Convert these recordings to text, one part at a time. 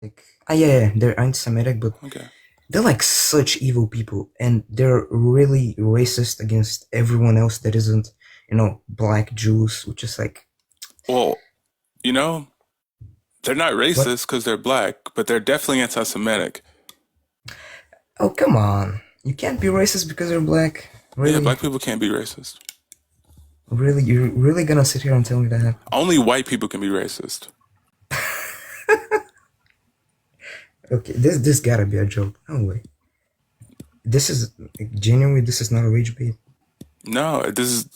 Like, yeah, they're anti-Semitic, but Okay. they're like such evil people, and they're really racist against everyone else that isn't, black Jews, which is like, Well, you know, they're not what? racist because they're black, but they're definitely anti-Semitic. Oh, come on. You can't be racist because you're black. Yeah, Really? black people can't be racist. Really? You're really gonna sit here and tell me that? Only white people can be racist. Okay, this gotta be a joke. No way. This is genuinely. This is not a rage bait. No, this is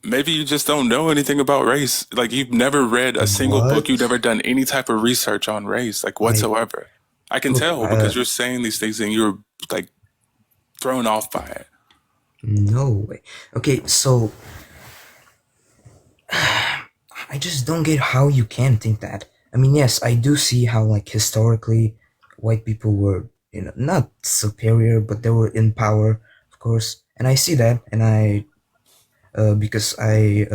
maybe you just don't know anything about race. Like you've never read a single book, you've What? never done any type of research on race, like I whatsoever. I can look. tell because you're saying these things and you're like thrown off by it. No way. Okay, so I just don't get how you can think that. I mean, yes, I do see how like historically white people were, not superior, but they were in power, of course. And I see that, and because I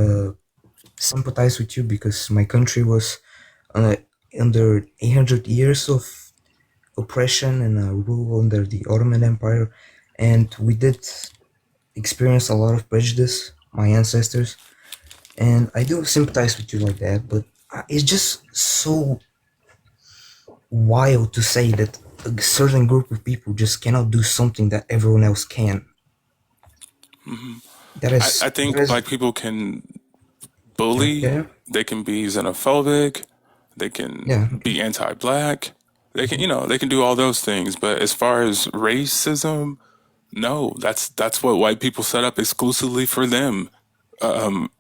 sympathize with you because my country was uh, under 800 years of oppression and rule under the Ottoman Empire, and we did experience a lot of prejudice, my ancestors, and I do sympathize with you like that, but it's just so wild to say that a certain group of people just cannot do something that everyone else can. Hmm. That I is that think is black people can bully, yeah, they can be xenophobic, they can yeah, okay. be anti-black, they can, Mhm. they can do all those things. But as far as racism, no, that's what white people set up exclusively for them. Um,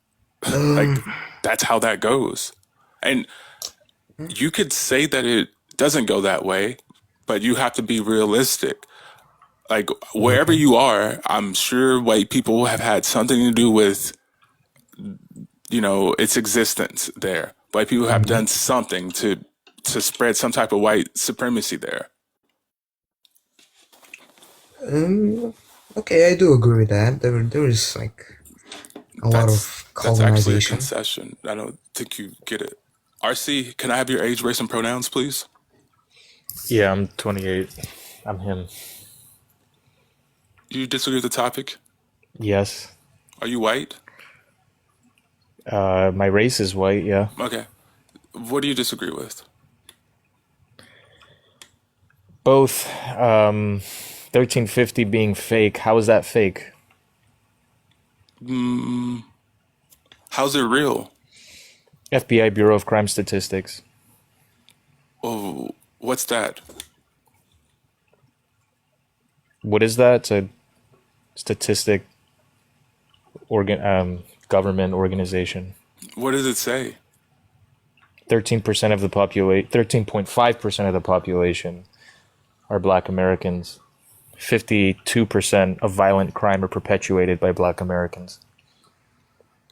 Um, like that's how that goes. And you could say that it doesn't go that way, but you have to be realistic. Like wherever okay. you are, I'm sure white people have had something to do with, its existence there. White people have Mhm. done something to spread some type of white supremacy there. Um, okay, I do agree with that. There is like a lot That's of that's actually a colonization. concession. I don't think you get it. RC, can I have your age, race, and pronouns, please? Yeah, I'm 28. I'm him. You disagree with the topic? Yes. Are you white? My race is white, yeah. Okay. What do you disagree with? Both 1350 being fake. How is that fake? Mm, how's it real? FBI Bureau of Crime Statistics. Oh, what's that? What is that? It's a statistic government organization. What does it say? 13% of the population, 13.5% of the population are black Americans. 52% of violent crime are perpetuated by black Americans.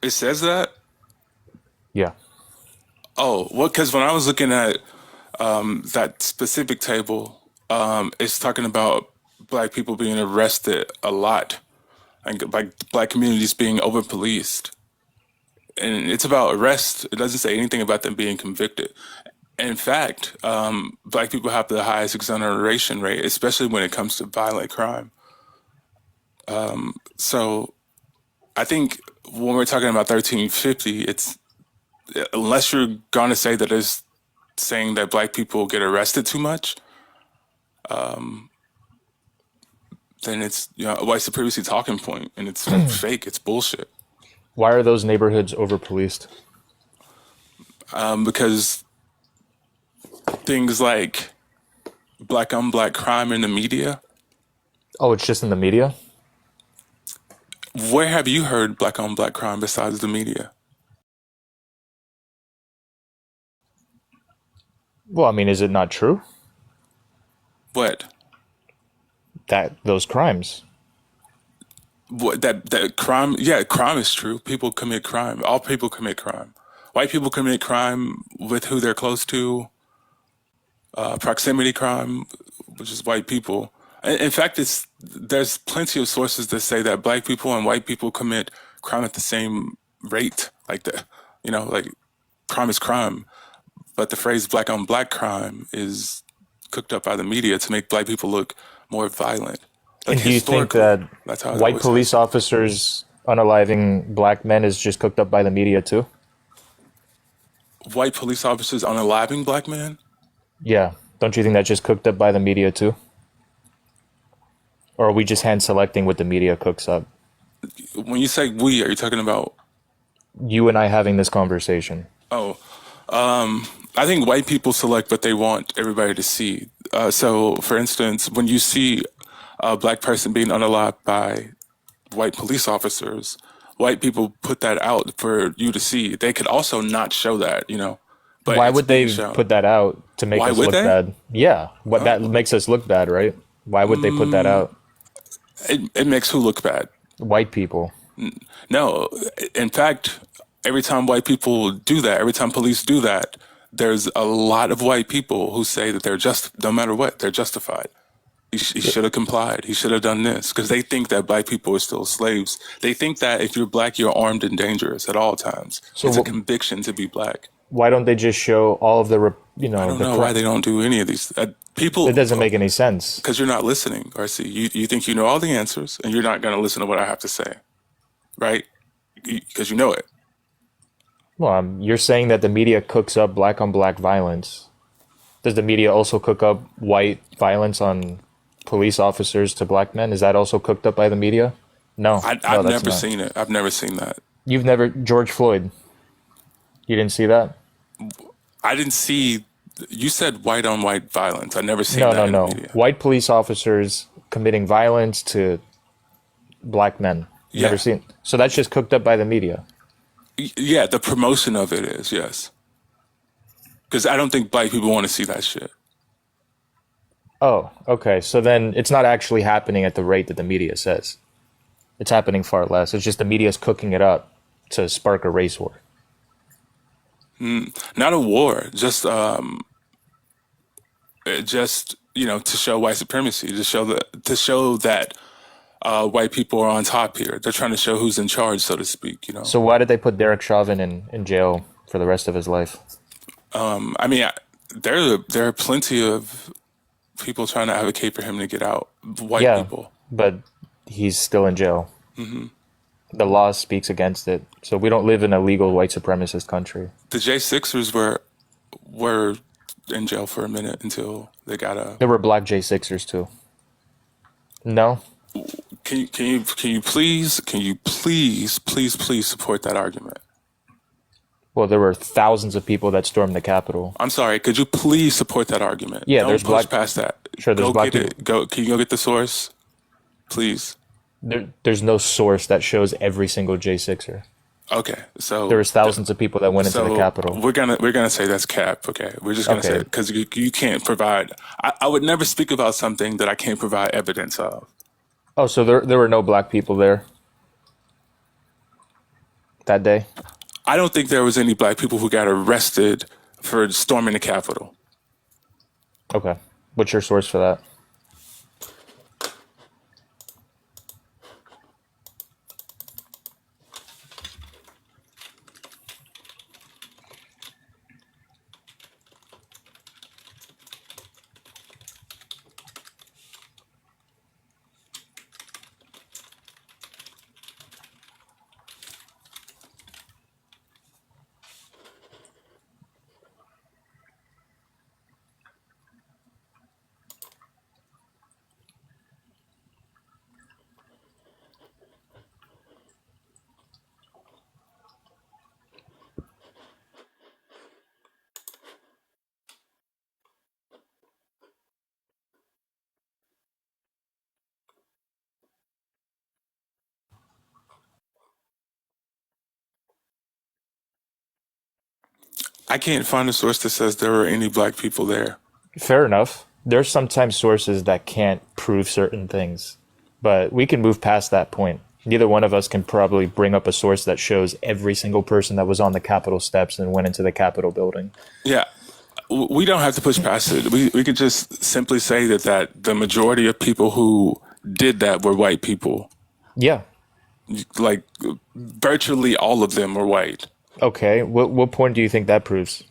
It says that? Yeah. Oh, well, because when I was looking at that specific table, it's talking about black people being arrested a lot and like black communities being over policed. And it's about arrest. It doesn't say anything about them being convicted. In fact, black people have the highest exoneration rate, especially when it comes to violent crime. So I think when we're talking about 1350, it's unless you're going to say that it's saying that black people get arrested too much, then it's a white supremacy talking point, and it's fake. It's bullshit. Why are those neighborhoods over policed? Because things like black on black crime in the media. Oh, it's just in the media? Where have you heard black on black crime besides the media? Well, I mean, is it not true What? that those crimes? What that crime? Yeah, crime is true. People commit crime. All people commit crime. White people commit crime with who they're close to. Proximity crime, which is white people. In fact, there's plenty of sources that say that black people and white people commit crime at the same rate. Like like crime is crime, but the phrase black on black crime is cooked up by the media to make black people look more violent. Like And do you think historically, that that's how it white always has. police officers unaliving black men is just cooked up by the media too? White police officers unaliving black men? Yeah. Don't you think that's just cooked up by the media too? Or are we just hand selecting what the media cooks up? When you say we, are you talking about? You and I having this conversation. Oh, I think white people select what they want everybody to see. So, for instance, when you see a black person being unalived by white police officers, white people put that out for you to see. They could also not show that, but Why it's would being they shown. put that out to make Why us would look they? bad? Yeah. What that makes us look bad, right? Why would they put that out? It makes who look bad? White people. No, in fact, every time white people do that, every time police do that, there's a lot of white people who say that they're just, no matter what, they're justified. He should have complied. He should have done this because they think that black people are still slaves. They think that if you're black, you're armed and dangerous at all times. So It's a wh- conviction to be black. Why don't they just show all of the, I don't know why they don't do any of these. People, It doesn't make any sense. because you're not listening, RC. You think you know all the answers and you're not going to listen to what I have to say, right? Because you know it. Well, you're saying that the media cooks up black on black violence. Does the media also cook up white violence on police officers to black men? Is that also cooked up by the media? No, I've no, that's never not. seen it. I've never seen that. You've never George Floyd. You didn't see that? I didn't see. You said white on white violence. I never seen No, that no, in the no. media. White police officers committing violence to black men. You Yeah. never seen. So that's just cooked up by the media. Yeah, the promotion of it is, yes. Because I don't think black people want to see that shit. Oh, okay. So then it's not actually happening at the rate that the media says. It's happening far less. It's just the media's cooking it up to spark a race war. Not a war, just to show white supremacy, to show that white people are on top here. They're trying to show who's in charge, so to speak. So why did they put Derek Chauvin in jail for the rest of his life? I mean, there are plenty of people trying to advocate for him to get out. White Yeah, people. but he's still in jail. The law speaks against it. So we don't live in a legal white supremacist country. The J6ers were in jail for a minute until they got a. There were black J6ers too. No? Can you please support that argument? Well, there were thousands of people that stormed the Capitol. I'm sorry. Could you please support that argument? Yeah, Don't there's push black- past that. Sure, there's go black get it. Go. Can you go get the source, please? There's no source that shows every single J6er. Okay. So There was thousands of people that went into the Capitol. We're gonna say that's cap. Okay. We're just gonna say Okay. it because you can't provide. I would never speak about something that I can't provide evidence of. Oh, so there were no black people there that day? I don't think there was any black people who got arrested for storming the Capitol. Okay. What's your source for that? I can't find a source that says there were any black people there. Fair enough. There's sometimes sources that can't prove certain things, but we can move past that point. Neither one of us can probably bring up a source that shows every single person that was on the Capitol steps and went into the Capitol building. Yeah. We don't have to push past it. We could just simply say that the majority of people who did that were white people. Yeah. Like virtually all of them were white. Okay. What point do you think that proves?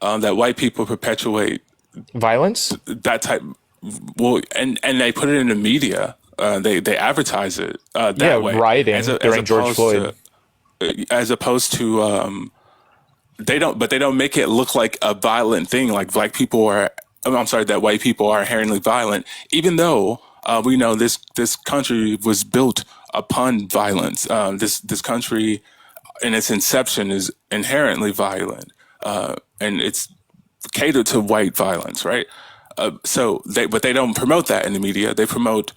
That white people perpetuate Violence? that type. Well, and they put it in the media. They advertise it that Yeah, way, rioting during George Floyd. as opposed to they don't make it look like a violent thing. Like black people are. I'm sorry, that white people are inherently violent, even though we know this country was built upon violence. This country, in its inception, is inherently violent, and it's catered to white violence, right? But they don't promote that in the media. They promote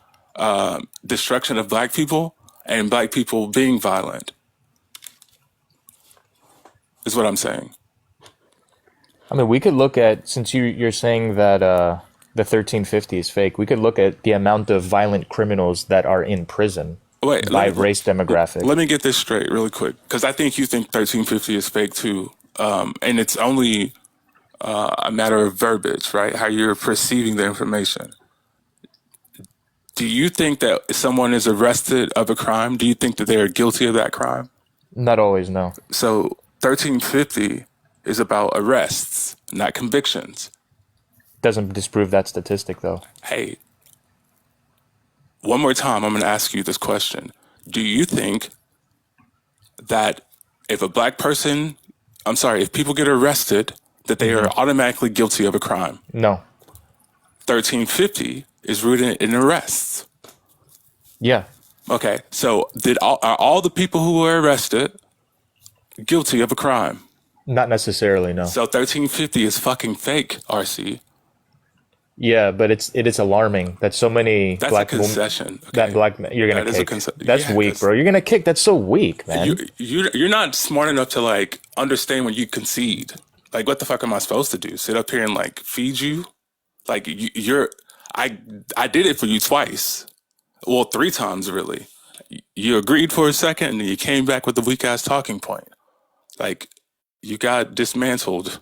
destruction of black people and black people being violent. Is what I'm saying. I mean, we could look at, since you're saying that the 1350 is fake, we could look at the amount of violent criminals that are in prison Wait, by race demographic. let me get this straight really quick, because I think you think 1350 is fake too, and it's only a matter of verbiage, right? How you're perceiving the information. Do you think that if someone is arrested of a crime, do you think that they are guilty of that crime? Not always, no. So 1350 is about arrests, not convictions. Doesn't disprove that statistic, though. Hey, one more time, I'm going to ask you this question. Do you think that if a black person, I'm sorry, if people get arrested, that they are automatically guilty of a crime? No. 1350 is rooted in arrests. Yeah. Okay, so are all the people who were arrested guilty of a crime? Not necessarily, no. So 1350 is fucking fake, RC. Yeah, but it is alarming that so many That's black a concession. Okay. that black men, you're gonna That is a kick. That's yeah, weak, 'cause bro. You're gonna kick. That's so weak, man. you're not smart enough to like understand when you concede. Like, what the fuck am I supposed to do? Sit up here and like feed you? Like I did it for you twice. Well, three times really. You agreed for a second, and then you came back with the weak ass talking point. Like, you got dismantled